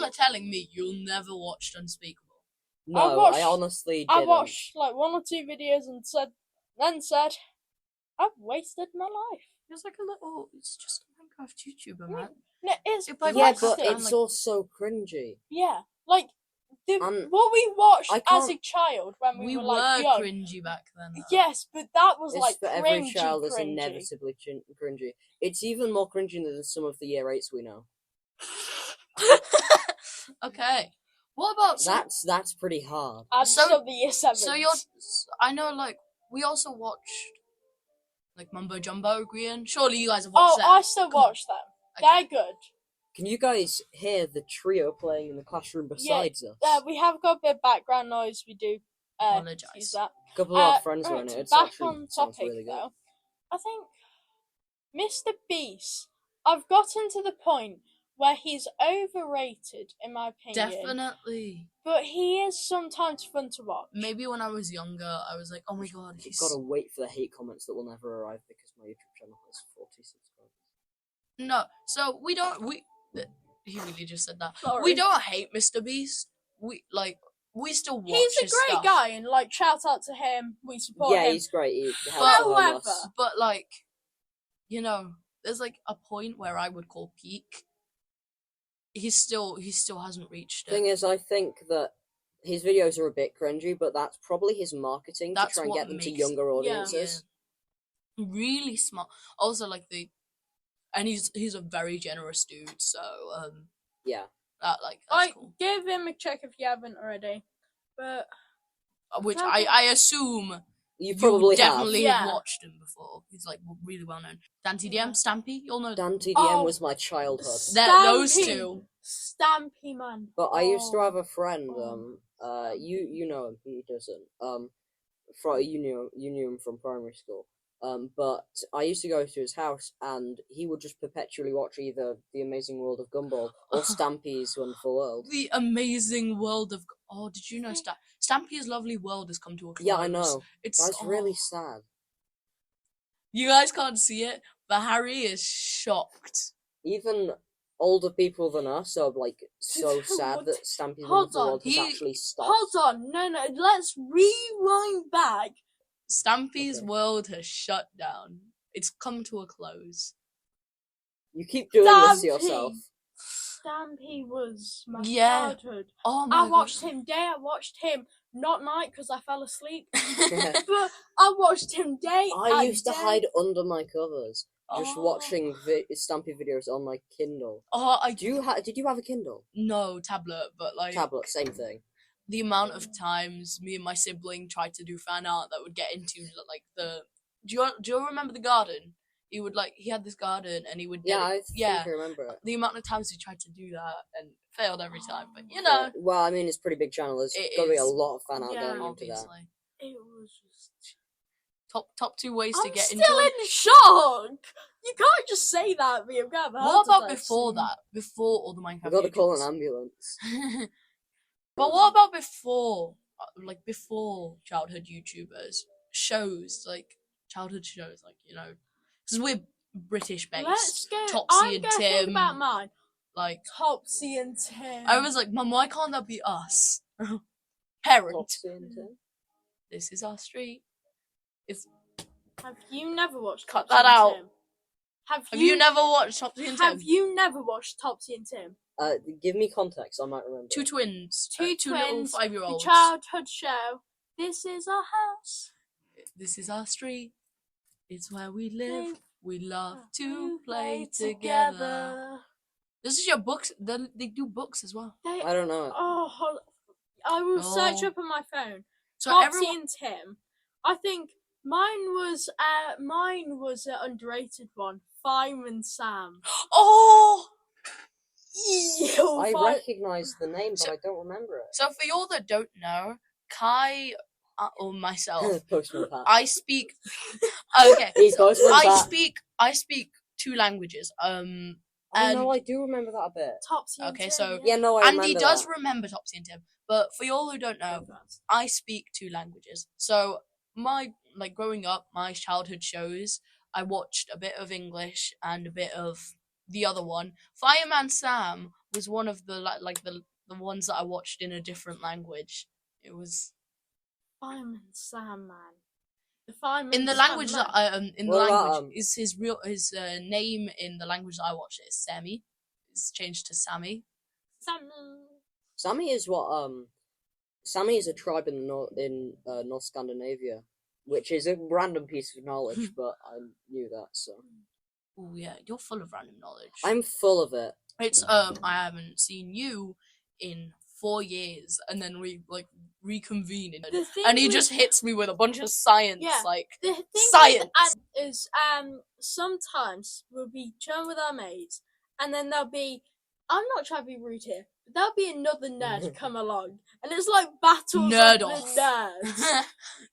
are telling me you'll never watched Unspeakable. No, I honestly didn't. I watched like 1 or 2 videos and said, I've wasted my life. It's like it's just a Minecraft YouTuber, man. No, it's yeah, but it's also cringy. Yeah, like what we watched as a child when we were like young. Cringy back then. Though. Yes, but that was it's like for cringy, every child is inevitably cringy. It's even more cringy than some of the year 8s we know. Okay. What about that's pretty hard. So the year 7. So I know, like we also watched like Mumbo Jumbo, Grian. Surely you guys have watched that. I still watch them. Okay. They're good. Can you guys hear the trio playing in the classroom besides us? We have got a bit of background noise. We do apologise. Use that. A couple of our friends are in it. It's back actually on sounds topic really good. though. I think Mr. Beast. I've gotten to the point where he's overrated, in my opinion. Definitely. But he is sometimes fun to watch. Maybe when I was younger, I was like, oh my god, You've got to wait for the hate comments that will never arrive because my YouTube channel has 40 subscribers. No, so he really just said that. Sorry. We don't hate Mr. Beast. We still watch He's a his great stuff. guy, and like shout out to him. We support him. Yeah, he's great. He helps the homeless. But like, you know, there's like a point where I would call peak. He still hasn't reached it. Thing is, I think that his videos are a bit cringy, but that's probably his marketing to try and get them to younger audiences. Yeah. Really smart. Also, like and he's a very generous dude. So yeah, that's cool. Give him a check if you haven't already. But which I assume you probably definitely have watched him before. He's like really well known. Dan TDM, Stampy, you'll know. Dan TDM was my childhood. Those two. Stampy, man. But I used to have a friend. You know him. He doesn't. You knew him from primary school. But I used to go to his house, and he would just perpetually watch either The Amazing World of Gumball or Stampy's Wonderful World. The Amazing World of... Oh, did you know Stampy's Lovely World has come to a close? Yeah, I know. That's really sad. You guys can't see it, but Harry is shocked. Even older people than us are, like, so sad that Stampy's Wonderful World has actually stopped. Hold on. No, let's rewind back. Stampy's world has shut down. It's come to a close. You keep doing this to yourself. Stampy was my childhood. Oh my I watched him day. I watched him not night because I fell asleep. But I watched him day. I used to hide under my covers, just watching Stampy videos on my Kindle. Did you have a Kindle? No, tablet, but like tablet, same thing. The amount of times me and my sibling tried to do fan art that would get into like the. Do you remember the garden? He had this garden and he would. I remember it. The amount of times he tried to do that and failed every time, but you know. Well, I mean, it's a pretty big channel. There's got to be a lot of fan art going into that. It was just top 2 ways to get into. I'm still in shock. You can't just say that. What about before that? Before all the Minecraft. I got to call an ambulance. But what about before childhood YouTubers? Childhood shows, you know, because we're British based. Let's go. Topsy and Tim. Think about mine. Like Topsy and Tim. I was like, Mum, why can't that be us? Parent. Topsy and Tim. This is our street. Have you never watched? Cut Topsy that out. Tim? Have you never watched Topsy and Tim? Have you never watched Topsy and Tim? Give me context. I might remember. Two twins. Two twins. Little 5-year-olds. The childhood show. This is our house. This is our street. It's where we live. We love to play together. This is your books. They do books as well. I don't know. Oh, I will search up on my phone. So Topsy and Tim. I think mine was an underrated one. Fireman Sam. Oh. I recognise the name, but I don't remember it. So for you all that don't know, Kai or myself, Postman Pat. I speak. Okay, He's Postman Pat. I speak 2 languages. No, I do remember that a bit. Topsy and Tim. So I remember Andy does remember Topsy and Tim, but for you all who don't know, I speak 2 languages. So growing up, my childhood shows, I watched a bit of English and a bit of the other one. Fireman Sam was one of the the ones that I watched in a different language. It was Fireman Sandman. The Fireman in the language that Sandman. in the What about, language is his name in the language that I watched is Sammy. It's changed to Sammy. Sami is what Sami is a tribe in North Scandinavia, which is a random piece of knowledge, but I knew that. So. Oh yeah, you're full of random knowledge. I'm full of it. It's I haven't seen you in 4 years, and then we reconvene, and he just hits me with a bunch of science, the thing science. Is sometimes we'll be chilling with our mates, and then there'll be, I'm not trying to be rude here, but there'll be another nerd come along, and it's like battles Nerd of off. the nerds.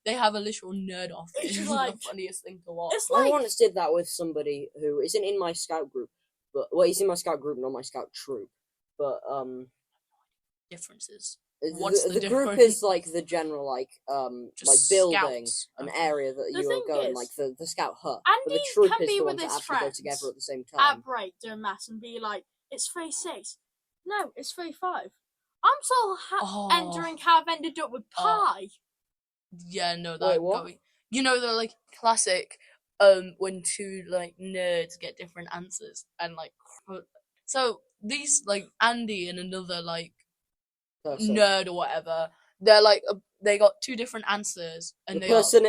They have a literal nerd off. It's It's like- the funniest thing to watch. It's I like, once did that with somebody who isn't in my scout group, but he's in my scout group, not my scout troop. But Differences. What's the group difference? is like the general Just building scouts. an Okay. area that The you are thing going is, like the scout hut. But Andy the troop can is be the with ones that his actually go friends together at the same at time. break doing maths and be like, it's 3-6. No, it's 3-5. I'm still entering how I've ended up with pi. Yeah, no, Wait, that what? going. You know the classic when two nerds get different answers and so these Andy and another Person. nerd or whatever, they're they got two different answers and The they person,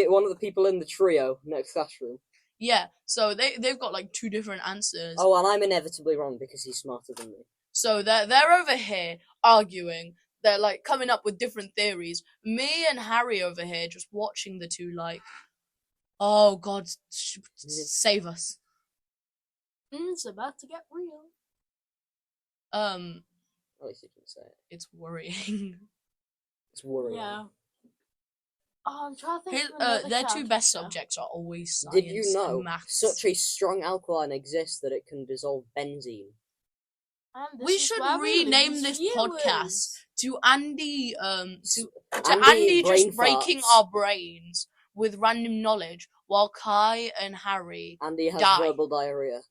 one of the people in the trio next classroom. yeah, so they've got two different answers. Oh, and I'm inevitably wrong because he's smarter than me. So they're over here arguing. They're coming up with different theories. Me and Harry over here just watching the two oh God, save us. It's about to get real. At least you can say it. It's worrying. It's worrying. Yeah. Oh, I'm trying to think of another their two character best show. subjects are always science Did you know and maths. such a strong alkaline exists that it can dissolve benzene? And this We is should where we rename lose this viewers. podcast to Andy to Andy Andy brain just breaking farts. our brains with random knowledge while Kai and Harry Andy has die. verbal diarrhea.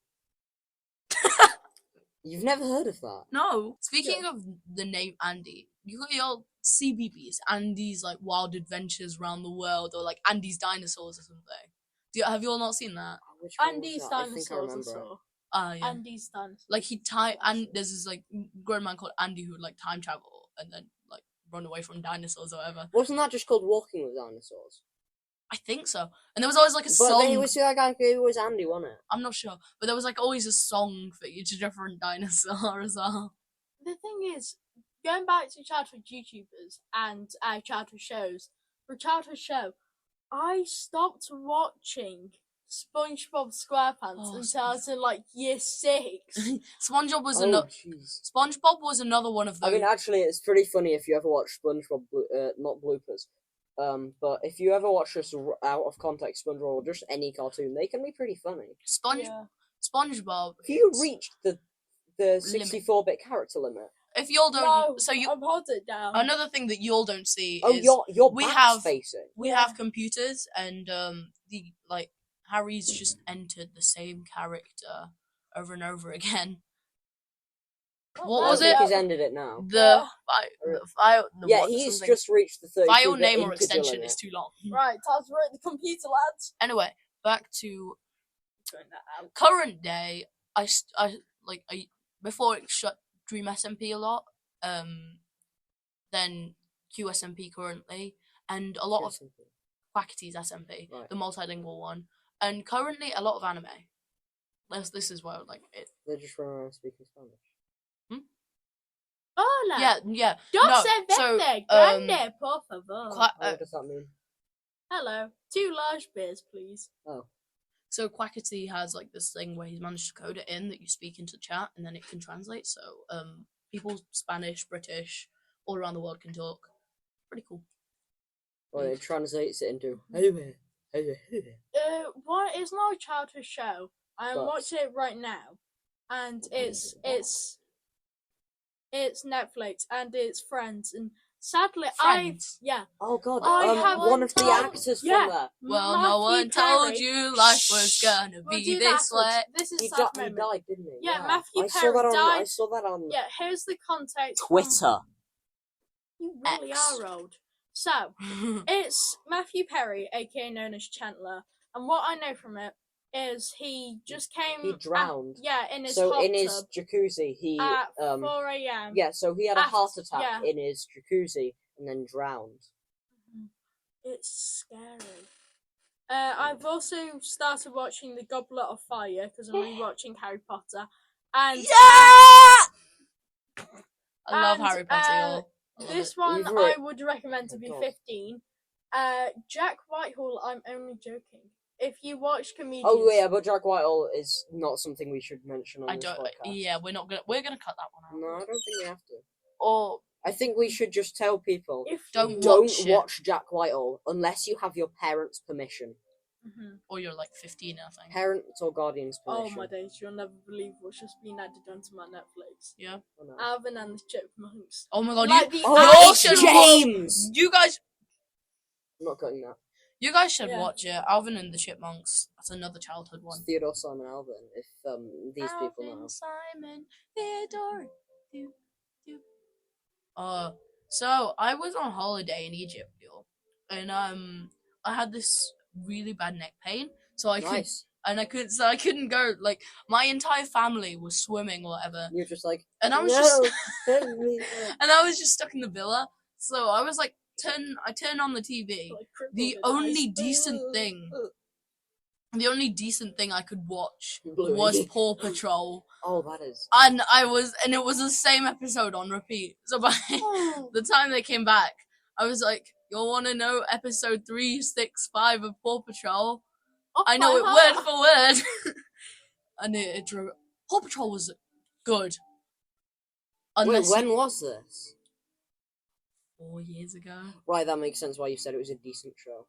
You've never heard of that? No. Speaking of the name Andy, you got your CBBS, Andy's Wild Adventures Around the World, or Andy's Dinosaurs or something. Have you all not seen that? Which one was Andy's that? I think I dinosaurs remember. as well. Yeah. Andy's dinosaurs. He and there's this grown man called Andy who would time travel and then run away from dinosaurs or whatever. Wasn't that just called Walking with Dinosaurs? I think so. And there was always a But song. then it was that guy who was Andy, wasn't it? I'm not sure, but there was always a song for each different dinosaur as well. The thing is, going back to childhood YouTubers and childhood shows, for a childhood show, I stopped watching SpongeBob SquarePants until I was in year 6. SpongeBob was jeez. SpongeBob was another one of those. I mean, actually, it's pretty funny if you ever watch SpongeBob, not bloopers. But if you ever watch just out of context SpongeBob or just any cartoon, they can be pretty funny. SpongeBob. If you reached the 64-bit character limit. If y'all don't, I'm holding it down. Another thing that y'all don't see Oh, is your we back's have facing. we have computers and the Harry's just entered the same character over and over again. What was I think it? he's ended it now. The file. Yeah, he's just reached the 32-bit file name or integer extension limit. is too long. Right, time to write the computer, lads. Anyway, back to Going that out. current day. I before it shut Dream SMP a lot. Then QSMP currently, and a lot of Quackity's SMP, Right. the multilingual one, and currently a lot of anime. This is where it. They just run around speaking Spanish. Hola. Yeah. Dos No, se so, vende grande, por favor. What does that mean? Hello. 2 large beers, please. Oh. So Quackity has this thing where he's managed to code it in that you speak into chat and then it can translate. So people Spanish, British, all around the world can talk. Pretty cool. Well, it translates it into. What is not a childhood show? I'm But- watching it right now, and it's Netflix and it's Friends, and Sadly, Friends. Oh God, I have one of the told- actors yeah. from there. Well, Matthew no one told Perry. you life was gonna We'll be do that this way. afterwards. This is He, sad he moment. died, didn't he? Yeah, Matthew I saw Perry that on. died. I saw that on Yeah, here's the context. Twitter. You really X. are old. So, it's Matthew Perry, aka known as Chandler, and what I know from it is he just came. He drowned. In his So hot in his tub jacuzzi, he at 4 a.m. yeah. So he had a heart attack yeah. in his jacuzzi and then drowned. It's scary. I've also started watching The Goblet of Fire because I'm rewatching Harry Potter, and I love and, Harry Potter, y'all. I love this it. one We've re- I would recommend to be God. 15. Jack Whitehall, I'm only joking. If you watch comedians, Oh yeah, but Jack Whitehall is not something we should mention on I this don't. podcast. Yeah, we're gonna cut that one out. No, I don't think we have to. Or I think we should just tell people if Don't you, don't watch it. watch Jack Whitehall unless you have your parents' permission. Mhm. or you're like 15, I think. Parents or guardians' Oh permission. my days, you'll never believe what's just been added onto my Netflix. Yeah. Oh, no. Alvin and the Chipmunks. Oh my god, Like you. the Oh, it's actual- James! You guys. I'm not cutting that. You guys should Yeah. watch it. Alvin and the Chipmunks. That's another childhood It's one. Theodore, Simon, Alvin. If these people know. Alvin, Simon, Theodore. So I was on holiday in Egypt, y'all, and I had this really bad neck pain, so I Nice. couldn't go. Like my entire family was swimming or whatever, You're just like, and I was no, just don't me. and I was just stuck in the villa. So I was like, I turned on the TV. Like crippled The in only ice. decent thing I could watch Bluey. was Paw Patrol, Oh, that is. and it was the same episode on repeat. So by the time they came back, I was like, "You'll want to know episode 365 of Paw Patrol?" Off I know by it heart. word for word, and it drew. Paw Patrol was good. Wait, when was this? 4 years ago. Right, that makes sense why you said it was a decent show.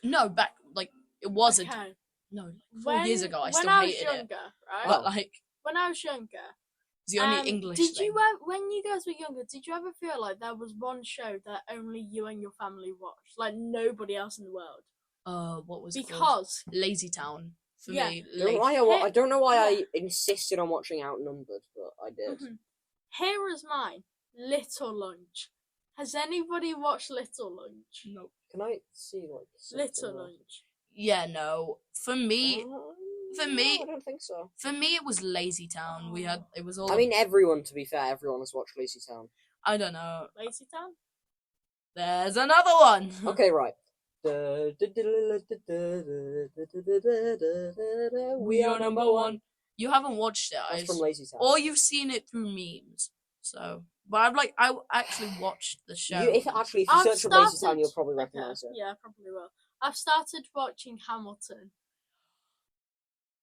No, back like it was Okay. no 4 years ago. I still when I was hated it, younger, right? but like When I was younger, it's the only English Did thing. you ever, when you guys were younger, did you ever feel like there was one show that only you and your family watched, like nobody else in the world? What was it called? Because Lazy Town for Yeah. me. I don't know why I Yeah. insisted on watching Outnumbered, but I did. here is mine, Little Lunch. Has anybody watched Little Lunch? No. Can I see like Little Lunch. Yeah, no. For me, No, me- I don't think so. it was Lazy Town. It was all. I mean, everyone. To be fair, everyone has watched Lazy Town. I don't know. Lazy Town? There's another one. Okay, right. We are number one. You haven't watched it, That's from guys, Lazy Town. or you've seen it through memes. So, but I actually watched the show. If you I've search for Lazy Town, started- you'll probably Okay, recognize it. yeah, I probably will. I've started watching Hamilton.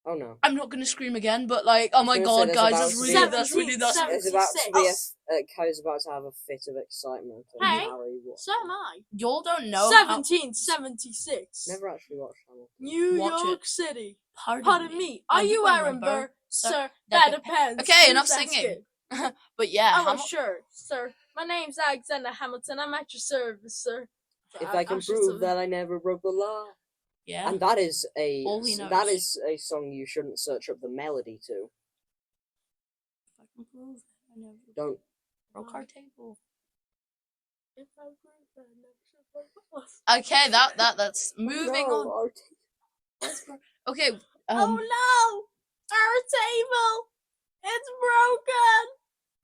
Oh no. I'm not gonna scream again, but like, oh my I was god, gonna say, guys, there's that's about really, to be- that's really, that's. There's about to be 76. Kai's about to have a fit of excitement. And Hey, Harry watched. So am I. Y'all don't know. 1776. Never actually watched Hamilton. New Watch York City. Pardon Pardon me. Are you Aaron Burr? Sir, that depends. Okay, enough Who's singing. asking? But yeah, Oh, sure, sir. My name's Alexander Hamilton. I'm at your service, sir. If I can prove that I never broke the law. yeah. And that is All he knows. that is a song you shouldn't search up the melody to. If I can prove it, I never Don't. broke our table. If I prove that I never should break the law. Okay, that's moving No, on. Okay, Oh no! Our table! It's broken!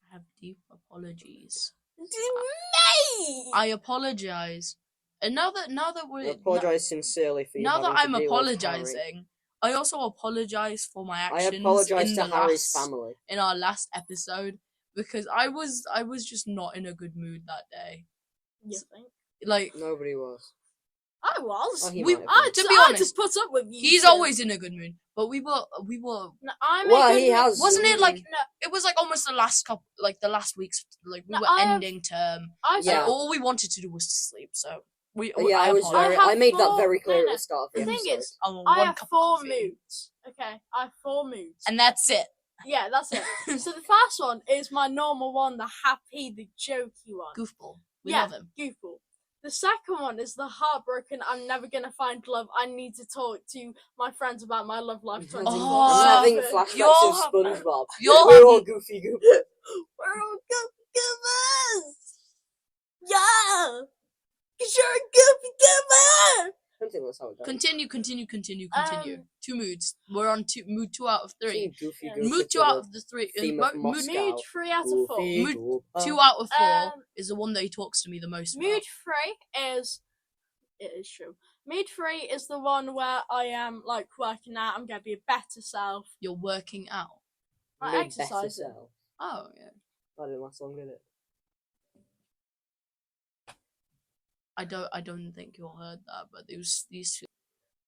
I have deep apologies. Me! I apologize. And now that I we're apologize sincerely for you. now that having I'm to deal with Harry. apologizing, I also apologize for my I actions apologize in to the Harry's last, family. in our last episode because I was just not in a good mood that day. You think? Like Nobody was. I was. Oh, he We- might have been. to be I honest, just put up with you. he's two. always in a good mood, but we were No, I'm Well, a good he mood. has. wasn't it like No, it was like almost the last week's like we No, were I have- ending term. I Yeah. Like, all we wanted to do was to sleep. So Yeah, I was apologize. very. I I have made that four- very clear no, at the start of the the thing episode. is, Oh, I one have cup of 4 coffee. moods. Okay, I have 4 moods. And that's it. Yeah, that's it. So the first one is my normal one, the happy, the jokey one. Goofball. We Yeah, love him. Goofball. The second one is the heartbroken, I'm never gonna find love, I need to talk to my friends about my love life. I'm 24. having Oh, flashbacks you're- of SpongeBob. you're We're all having- goofy goofers. We're all goofers! Yeah! Cause you're a goofy goofer! I don't think that's how it goes. Continue. Um, 2 moods. We're on mood 2 out of 3. Goofy Yeah. goofer Mood 2 to out the of the 3. theme of mood Moscow. Mood 3 out of 4. Goofy Mood goofer. 2 out of 4 Um, is the one that he talks to me the most Mood about. 3 is. It is true. Mood 3 is the one where I am like working out, I'm gonna be a better self. You're working out. I Made exercise better it. self. Oh, yeah. That didn't last long, did it? I don't think you all heard that, but these 2.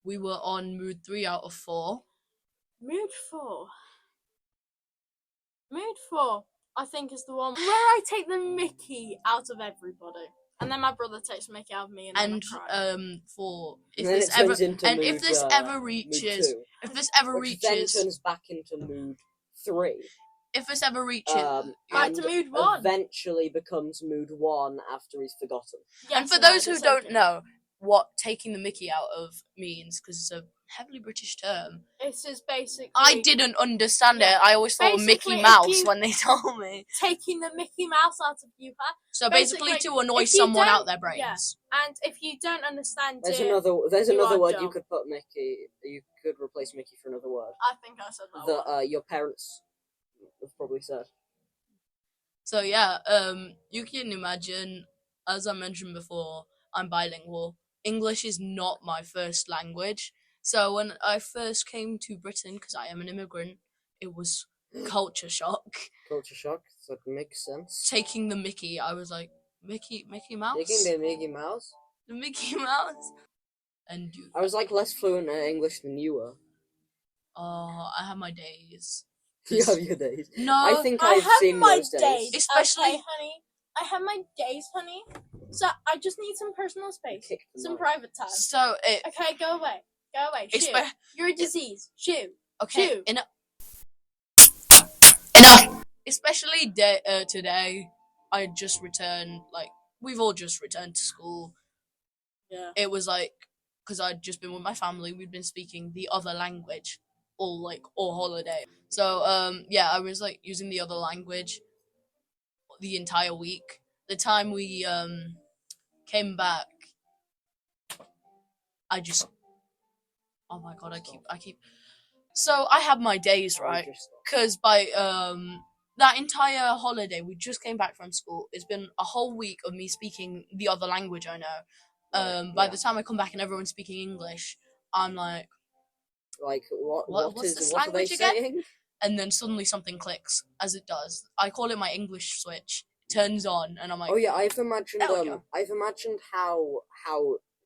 We were on mood 3 out of 4. Mood 4. Mood 4, I think, is the one where I take the Mickey out of everybody. And then my brother takes the Mickey out of me and then And I cry. for if And then this it turns ever into and mood, if this mood ever reaches 2, if this ever which then reaches turns back into mood 3. if this ever reaches Back to and mood 1. eventually becomes mood 1 after he's forgotten. and Yes, for no, those who that's don't okay. know what taking the Mickey out of means, because it's a heavily British term, This is basically I didn't understand Yeah. it. I always thought of Basically, Mickey if Mouse you- when they told me. taking the Mickey Mouse out of you. So basically, basically, to annoy if you someone out don't- their brains. And if you don't understand There's it, another you are word you dumb. could put Mickey. You could replace Mickey for another word I think I said that that one. your parents have probably said. So yeah, you can imagine, as I mentioned before, I'm bilingual. English is not my first language. So when I first came to Britain, because I am an immigrant, it was culture shock. Culture shock. That makes sense. Taking the Mickey, I was like, Mickey Mouse? Taking the Mickey Mouse. The Mickey Mouse? And you, I was like less fluent in English than you were. oh, I have my days. You have your days. No, I think I I've have seen my those days. days, Especially- okay, honey. I have my days, honey. So I just need some personal space, Kick them some out. private time. so it. Okay, go away. Go away. Shoo. Expe- You're a disease. Shoo. okay, Shoo. enough. Especially today, I just returned. Like we've all just returned to school. Yeah. It was like because I'd just been with my family. We'd been speaking the other language all holiday. So yeah, I was like using the other language the entire week. The time we came back, I just oh my god, I keep. So I have my days, right? Because by that entire holiday, we just came back from school. It's been a whole week of me speaking the other language I know. By the time I come back and everyone's speaking English, I'm like, Like What's what this are they language again? saying? and then suddenly something clicks, as it does. I call it my English switch. It turns on, and I'm like, Oh yeah, I've imagined There we go. I've imagined how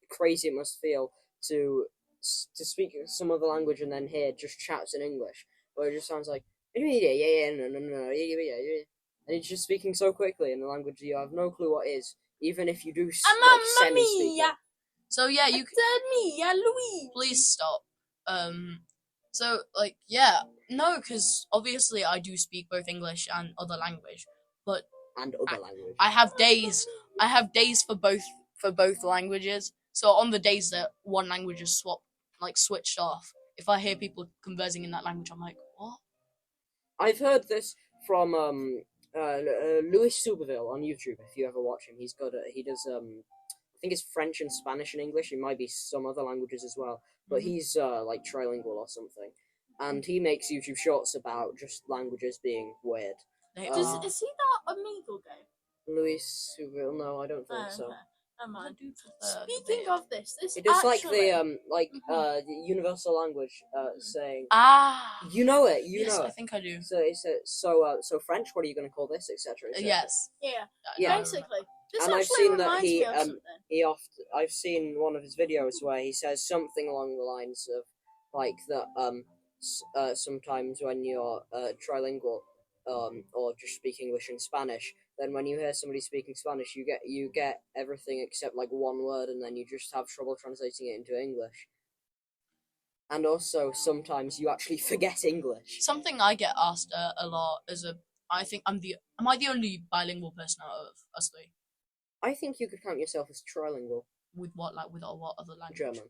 crazy it must feel to speak some other language and then hear just chats in English, where it just sounds like no, and it's just speaking so quickly in a language you have no clue what is, even if you do Mamma semi-speak mia. it. so yeah, you Mia, Louise. please stop. So like yeah, no, because obviously I do speak both English and other language, but And other language. I have days for both languages. So on the days that one language is switched off, if I hear people conversing in that language, I'm like, what? I've heard this from Louis Superville on YouTube. If you ever watch him, he does I think it's French and Spanish and English. It might be some other languages as well, but Mhm. he's like trilingual or something, and he makes YouTube shorts about just languages being weird. They Uh, Does, are. is he that Amigo game? Louis Superville? No, I don't think so. Okay. Never mind. I do prefer Speaking the of this It is actually... like the Mhm. the universal language saying. ah, You know it. You yes, know I it. think I do. So it's so French. What are you going to call this, etc. Yes, Yeah, Yeah. basically. This And I've actually seen that reminds he, me of something. I've seen one of his videos where he says something along the lines of like that sometimes when you're trilingual or just speak English and Spanish, then when you hear somebody speaking Spanish, you get everything except like one word, and then you just have trouble translating it into English. And also, sometimes you actually forget English. Something I get asked a lot is I think am I the only bilingual person out of us three? I think you could count yourself as trilingual. With what other language? German.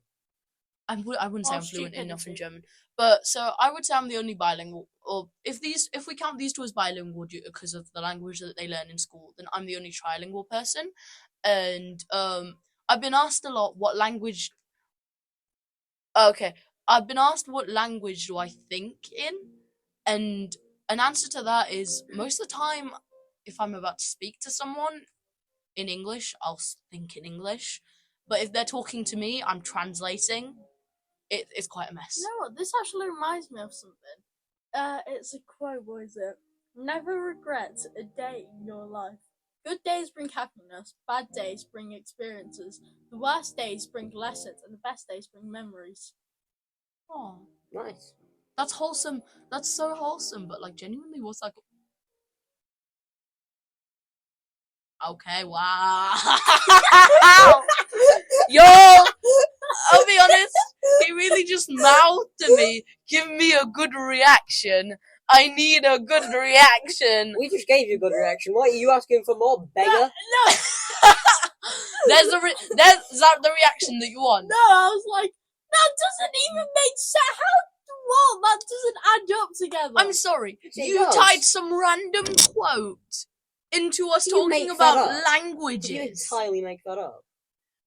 I wouldn't say Oh, I'm fluent enough in stupidity. German, but so I would say I'm the only bilingual. Or if we count these two as bilingual because of the language that they learn in school, then I'm the only trilingual person. And I've been asked a lot what language. Okay, I've been asked what language do I think in, and an answer to that is most of the time, if I'm about to speak to someone in English, I'll think in English. But if they're talking to me, I'm translating. It's quite a mess. You know what? This actually reminds me of something. It's a quote. What is it? Never regret a day in your life. Good days bring happiness. Bad days bring experiences. The worst days bring lessons, and the best days bring memories. Oh, Nice. that's wholesome. That's so wholesome. But like, genuinely, what's that? Okay, wow. Yo, I'll be honest. He really just mouthed to me. Give me a good reaction. I need a good reaction. We just gave you a good reaction. What are you asking for more, beggar? No, There's that the reaction that you want? no. I was like, that doesn't even make sense. How? What? That doesn't add up together. I'm sorry. It You does. tied some random quote into us You talking make that about up. languages. Did you entirely make that up?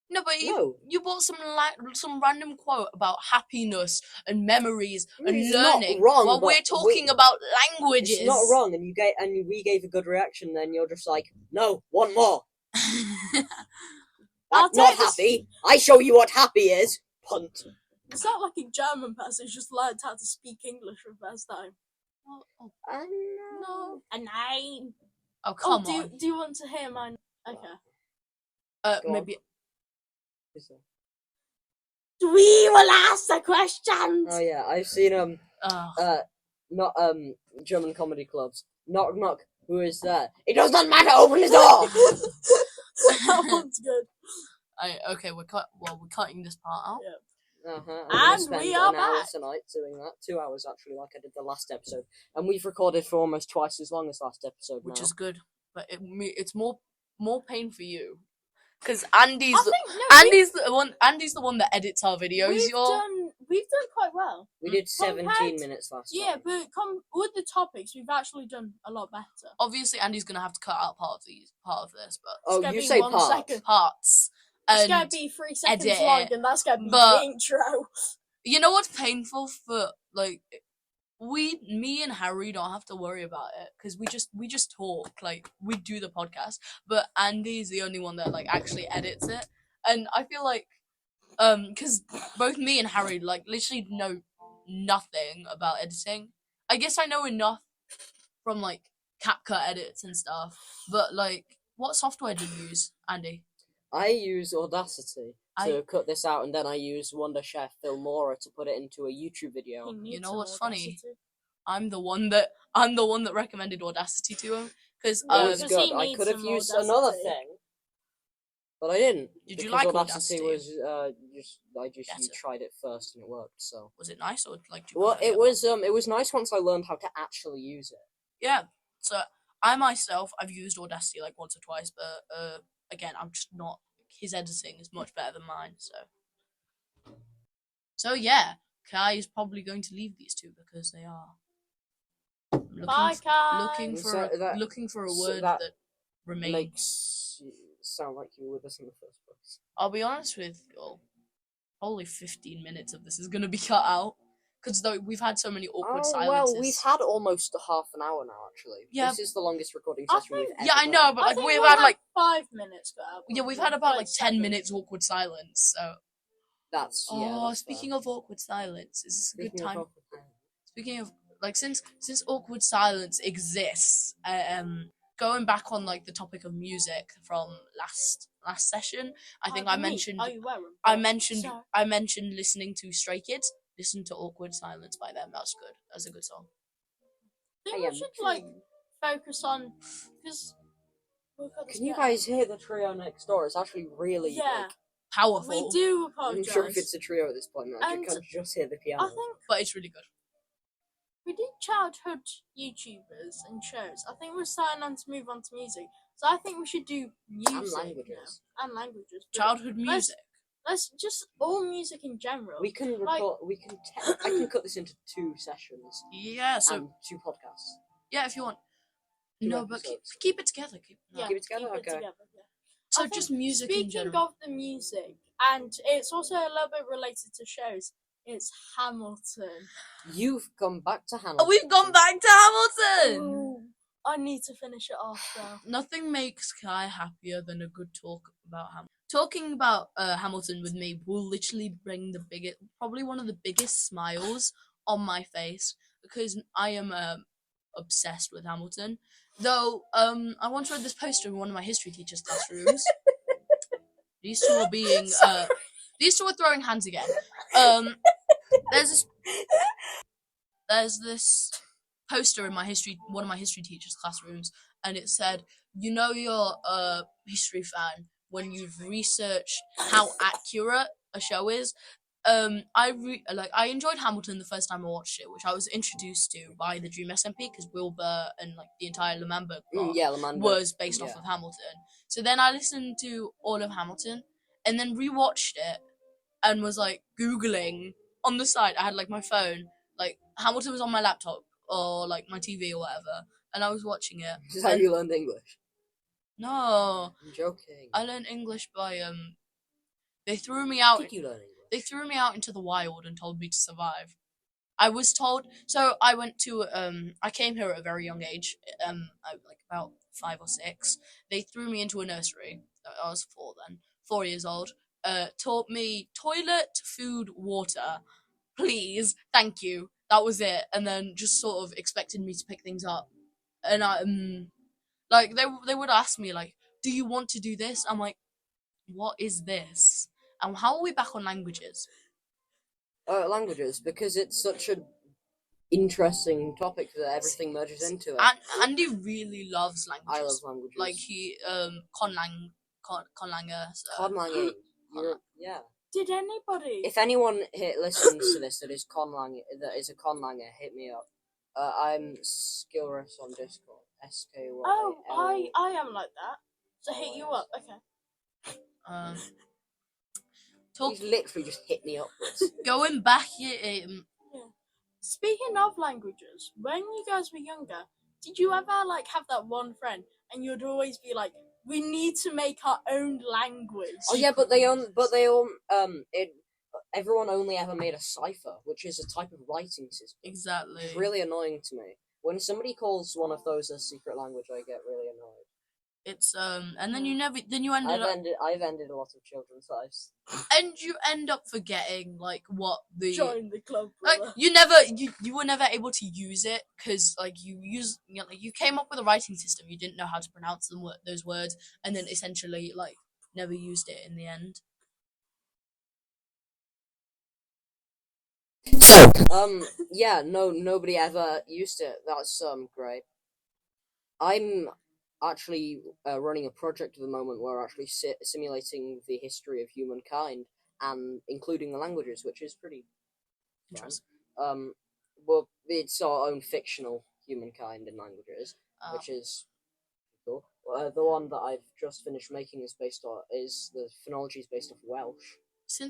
No, but No. you brought some random quote about happiness and memories and It's learning not wrong, while but we're talking about languages. It's not wrong, and we gave a good reaction. Then you're just like, no, one more. I'll Not take this- happy. I show you what happy is. Punt. It's not like a German person who's just learned how to speak English for the first time. No. A nine. Oh, come do on. you want to hear mine? Okay. Go on. Maybe. We will ask the questions. Oh yeah, I've seen Oh. not German comedy clubs. Knock knock. Who is there? It does not matter. Open the door. That one's good. Okay, we're cutting this part out. Yeah. I'm gonna And spend we an are hour back. tonight doing that. 2 hours actually, like I did the last episode, and we've recorded for almost twice as long as last episode. Which now. is good, but it's more pain for you, because Andy's I think Andy's the one that edits our videos. we've done quite well. We did 17 compared- minutes last Yeah, time. but with the topics, we've actually done a lot better. Obviously Andy's gonna have to cut out part of this, but Oh, gonna you be say 1 part. second. parts. It's And gonna be 3 seconds edit long, it, and that's gonna be but- the intro. you know what's painful for like me and Harry don't have to worry about it because we just talk, like we do the podcast, but Andy's the only one that like actually edits it, and I feel like because both me and Harry like literally know nothing about editing. I guess I know enough from like CapCut edits and stuff, but like what software do you use, Andy? I use Audacity to cut this out, and then I use Wonder Chef Filmora to put it into a YouTube video. You know what's funny? I'm the one that recommended Audacity to him because That was because he good. I needs could have some used Audacity. another thing, but I didn't. Did you because like Audacity? Audacity? Was I just Get you it. tried it first and it worked. So was it nice or like? Did you well, prefer the it other? was nice once I learned how to actually use it. Yeah. So I myself I've used Audacity like once or twice, but again I'm just not. His editing is much better than mine, so yeah. Kai is probably going to leave these two because they are Bye, Kai. looking for a So word that that remains. Makes you sound like you were with us in the first place. I'll be honest with you, probably 15 minutes of this is going to be cut out because we've had so many awkward silences. Well, we've had almost a half an hour now. Actually, Yeah. This is the longest recording I session we've think- ever Yeah, I done. know, but I like think we've we'll had have like 5 minutes. we've had about like 10 minutes awkward silence. So That's speaking of awkward silence, is this a good Speaking time? of Speaking of like since awkward silence exists, going back on like the topic of music from last session, I think I mentioned Are you wearing? I mentioned Sorry. I mentioned listening to Stray Kids. Listen to Awkward Silence by them. That's good. That's a good song. I think we should like focus on because. Can you guys hear the trio next door? It's actually really Yeah. like powerful. We do I'm apologise. sure if it's a trio at this point, I And can just hear the piano. I think But it's really good. we did childhood YouTubers and shows. I think we're starting on to move on to music. So I think we should do music And languages. now. And languages. But Childhood music. let's just all music in general. We can Like- record. I can cut this into 2 sessions Yeah, so and 2 podcasts. yeah, if you want. 2 No, but episodes. keep it together. Yeah, Keep it together? Okay. together, yeah. So I just think music in Speaking general. of the music, and it's also a little bit related to shows. It's Hamilton. You've come back to Hannah. Oh, we've gone back to Hamilton! Ooh, I need to finish it off now. Nothing makes Kai happier than a good talk about Hamilton. Talking about Hamilton with me will literally bring probably one of the biggest smiles on my face, because I am obsessed with Hamilton. Though I once read this poster in one of my history teacher's classrooms. These two are being these two are throwing hands again. There's this poster in one of my history teacher's classrooms, and it said, "You know you're a history fan when you've researched how accurate a show is." I enjoyed Hamilton the first time I watched it, which I was introduced to by the Dream SMP, because Wilbur and like the entire L'Manberg plot L'Manberg was based off of Hamilton. So then I listened to all of Hamilton, and then rewatched it, and was like Googling on the side. I had like my phone, like Hamilton was on my laptop or like my TV or whatever, and I was watching it. This is how you learned English. No, I'm joking. I learned English by they threw me How out. did you learn English? They threw me out into the wild and told me to survive. I was told. So I went to. I came here at a very young age. Like about 5 or 6. They threw me into a nursery. I was 4 then. 4 years old. Taught me toilet, food, water. Please, thank you. That was it. And then just sort of expected me to pick things up. And I like they would ask me like, "Do you want to do this?" I'm like, "What is this?" And how are we back on languages? Languages, because it's such an interesting topic that everything merges into it. And Andy really loves languages. I love languages. Like he conlanger. Conlange. Yeah. Did anybody? If anyone listens to this that is a conlanger, hit me up. I'm Skillress on Discord. SKY. Oh, I am like that. So hit you up, okay. He's literally just hit me upwards. Going back, Speaking of languages, when you guys were younger, did you ever like have that one friend and you'd always be like, "We need to make our own language"? Oh yeah, everyone only ever made a cipher, which is a type of writing system. exactly. It's really annoying to me. When somebody calls one of those a secret language, I get really annoyed. It's and then you ended up I've ended a lot of children's lives. and you end up forgetting like what the Join the club, like brother. you were never able to use it because like you came up with a writing system, you didn't know how to pronounce those words, and then essentially like never used it in the end. So, yeah, nobody ever used it. That's great. I'm actually running a project at the moment where we're actually simulating the history of humankind and including the languages, which is pretty Interesting. Well, it's our own fictional humankind in languages, which is cool. The one that I've just finished making is the phonology is based off Welsh.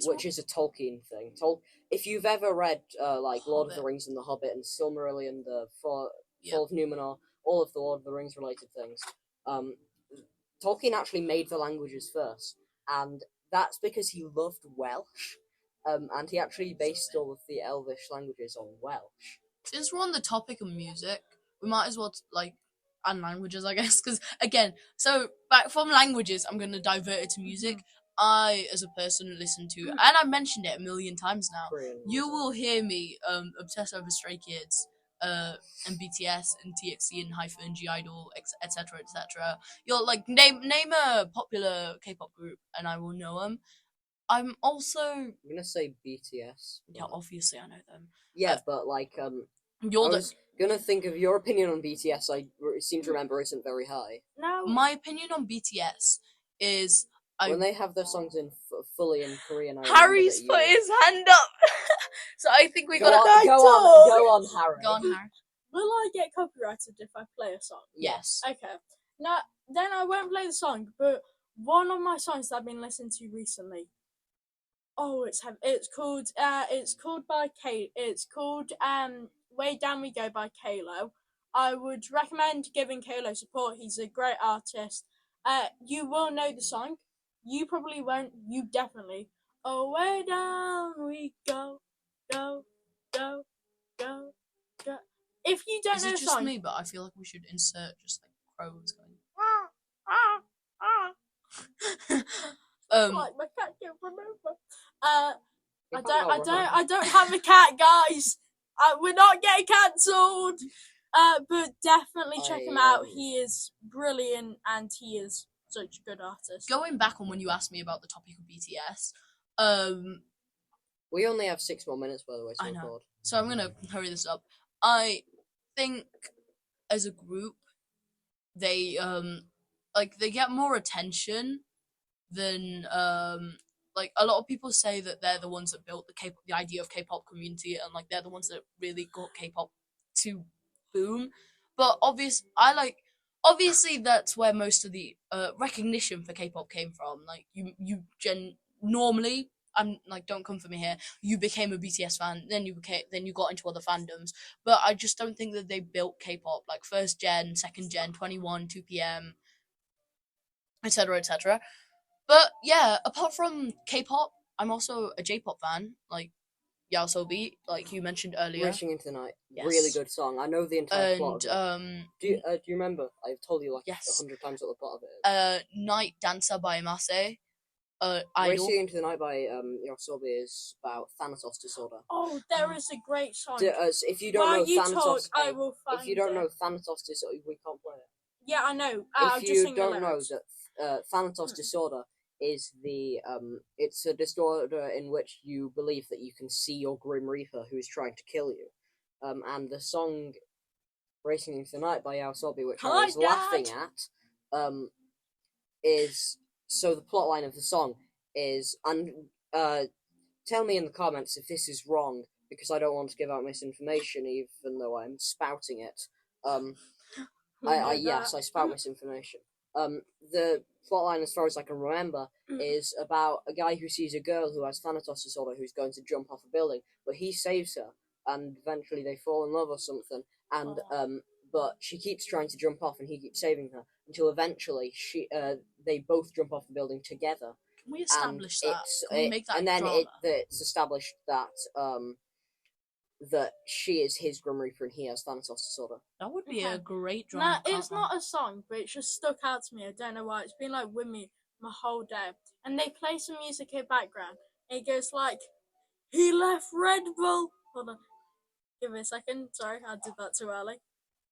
Which is a Tolkien thing. If you've ever read like Lord of the Rings and The Hobbit and Silmarillion, the Fall of Numenor, all of the Lord of the Rings related things, Tolkien actually made the languages first, and that's because he loved Welsh, and he actually based all of the Elvish languages on Welsh. Since we're on the topic of music, we might as well and languages, I guess, because again, so back from languages, I'm gonna divert it to music. I, as a person, listen to, and I mentioned it a million times now. You will hear me obsess over Stray Kids, and BTS and TXT and Hyphen, G-Idol, etc., etc. You'll like name a popular K-pop group, and I will know them. I'm gonna say BTS. Yeah, obviously I know them. Yeah, but like I was gonna think of your opinion on BTS. I seem to remember isn't very high. No. My opinion on BTS is. When they have their songs in fully in Korean. Harry's put his hand up. So I think we Go gotta on, go on, Harry. go on, Harry. Will I get copyrighted if I play a song? Yes. Okay. Now, then I won't play the song, but one of my songs that I've been listening to recently. Oh, it's called Way Down We Go by Kalo. I would recommend giving Kalo support. He's a great artist. You will know the song. You probably won't. You definitely. Oh, way down we go, go, go, go, go. If you don't Is know it the just song, me? But I feel like we should insert just like crows going. like my cat can't remember. I don't have a cat, guys. We're not getting cancelled. But definitely check him out. He is brilliant and he is such a good artist. Going back on when you asked me about the topic of BTS, we only have 6 more minutes, by the way. I know. So I'm gonna hurry this up. I think as a group, they they get more attention than like a lot of people say that they're the ones that built the idea of K-pop community, and like they're the ones that really got K-pop to boom. But obviously that's where most of the recognition for K-pop came from. Like normally, I'm like, don't come for me here. You became a BTS fan, then you got into other fandoms. But I just don't think that they built K-pop like first gen, second gen, 21, 2PM, etc., etc. But yeah, apart from K-pop, I'm also a J-pop fan, like Yaosobi, like you mentioned earlier. Rushing Into the Night, Yes. really good song. I know the entire plot of And it. Do you remember? I've told you like Yes. 100 times what the plot of it is. Night Dancer by Mase. Idol. Racing Into the Night by Yaosobi is about Thanatos disorder. Oh, there is a great song. If you don't While know you Thanatos, talk, I will find if you don't it. know Thanatos disorder, we can't play it. Yeah, I know. If you don't know that Thanatos disorder is it's a disorder in which you believe that you can see your Grim Reaper who is trying to kill you. And the song Racing Into the Night by Yaosobi, which I was laughing at, is, so the plotline of the song is, and tell me in the comments if this is wrong, because I don't want to give out misinformation even though I'm spouting it. I spout misinformation. The plotline, as far as I can remember, is about a guy who sees a girl who has Thanatos disorder who's going to jump off a building, but he saves her, and eventually they fall in love or something, and but she keeps trying to jump off and he keeps saving her, until eventually they both jump off the building together. Can we establish that? Can we make that and then drama? it's established that that she is his Grim Reaper and he has Thanatos disorder. That would be a great drama. Nah, it's not a song, but it just stuck out to me. I don't know why. It's been like with me my whole day. And they play some music in the background. And it goes like, he left Red Bull. Hold on. Give me a second. Sorry, I did that too early.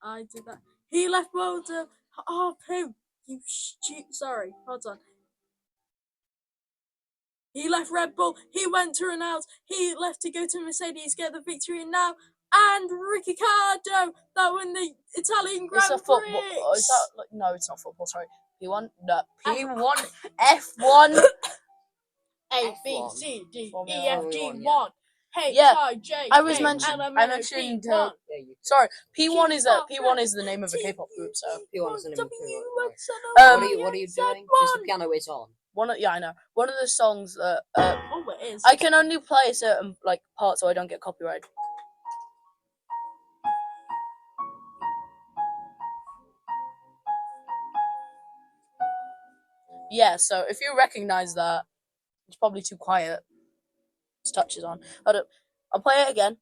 I did that. He left Bull to... Oh, poo. You Sorry, hold on. He left Red Bull. He went to Renault. He left to go to Mercedes, get the victory, and now... And Ricciardo, that won the Italian Grand Prix. Football. Is that no? It's not football. Sorry, P1. No, P1. F1. A B C D E F G F1, 1. H Yeah, I J I was K mentioned. L M I N O mentioned. P 1. Sorry, P1 is the name of a K-pop group. So P1 is the name of the Um, what are you doing? Because the piano is on. I know. One of the songs that Oh, it is. I can only play a certain like part so I don't get copyrighted. Yeah, so if you recognize that, it's probably too quiet. Its touch is on. Hold up. I'll play it again.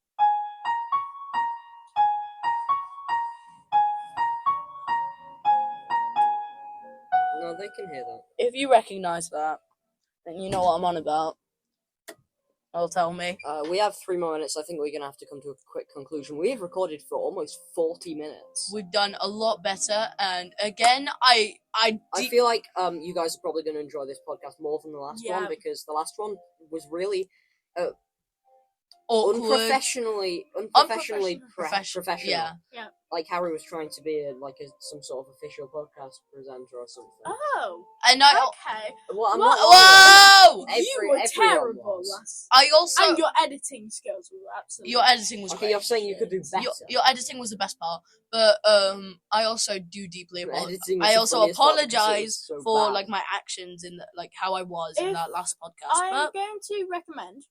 No, they can hear that. If you recognize that, then you know what I'm on about. I'll tell me. We have 3 more minutes. I think we're going to have to come to a quick conclusion. We've recorded for almost 40 minutes. We've done a lot better, and again, I feel like you guys are probably going to enjoy this podcast more than the last one, because the last one was really... awkward. unprofessionally professional. Yeah. Like Harry was trying to be some sort of official podcast presenter or something. Oh, And I okay. Well, I'm What? not lying. Whoa! You were Everyone terrible, was. lass. I also And your editing skills were absolutely. your editing was Okay, great. you're saying you could do better. Your editing was the best part, but I also do deeply Your apologize. editing was I the also funniest part because it was apologize so for bad. like my actions in how I was in If that last podcast. I'm But going to recommend.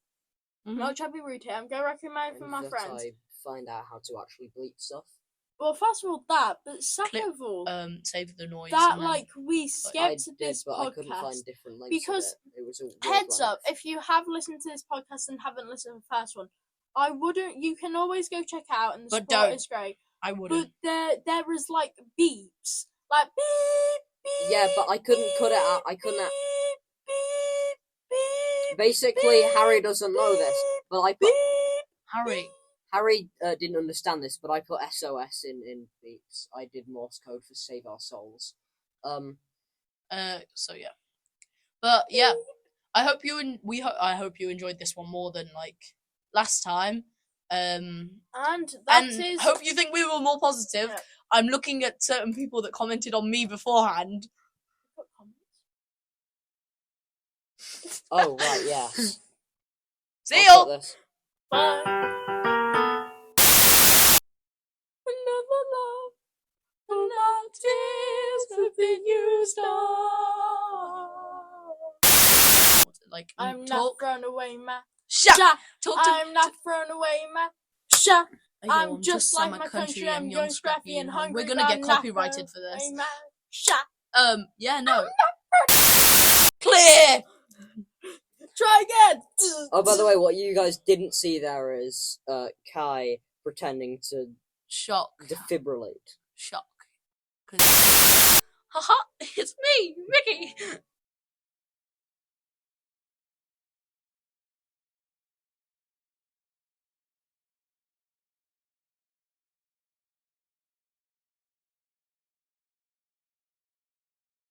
Mhm. Not trying to be rude here. I'm going to recommend for my that friends. I find out how to actually bleep stuff. Well, first of all, that, but second of all, save the noise. that and then- we I skipped did, this but I couldn't podcast. find different links. because it was a weird Heads length. up, if you have listened to this podcast and haven't listened to the first one, I wouldn't. You can always go check out, and the But support don't. is great. I wouldn't. But there is like beeps, like beep, beep. Yeah, but I couldn't cut it out. I couldn't. Beep, beep, beep, Basically, Harry doesn't know this, but I put Harry. Harry didn't understand this, but I put SOS in beeps. I did Morse code for Save Our Souls. So yeah, but yeah, I hope you I hope you enjoyed this one more than like last time. and And hope you think we were more positive. Yeah. I'm looking at certain people that commented on me beforehand. Oh right, yeah. See I'll you. put this. Bye. Another love, and now tears have been used up. Like I'm not talk. thrown away, ma. Shut. Sha. Talk to. I'm not thrown away, ma. Sha. Yo, I'm just like my country. I'm young, scrappy, and hungry. We're gonna but get I'm not copyrighted for thrown this. away, ma. Sha. Yeah, no. Clear. Try again. Oh, by the way, what you guys didn't see there is Kai pretending to Shock. defibrillate. Shock. Haha, it's me, Ricky.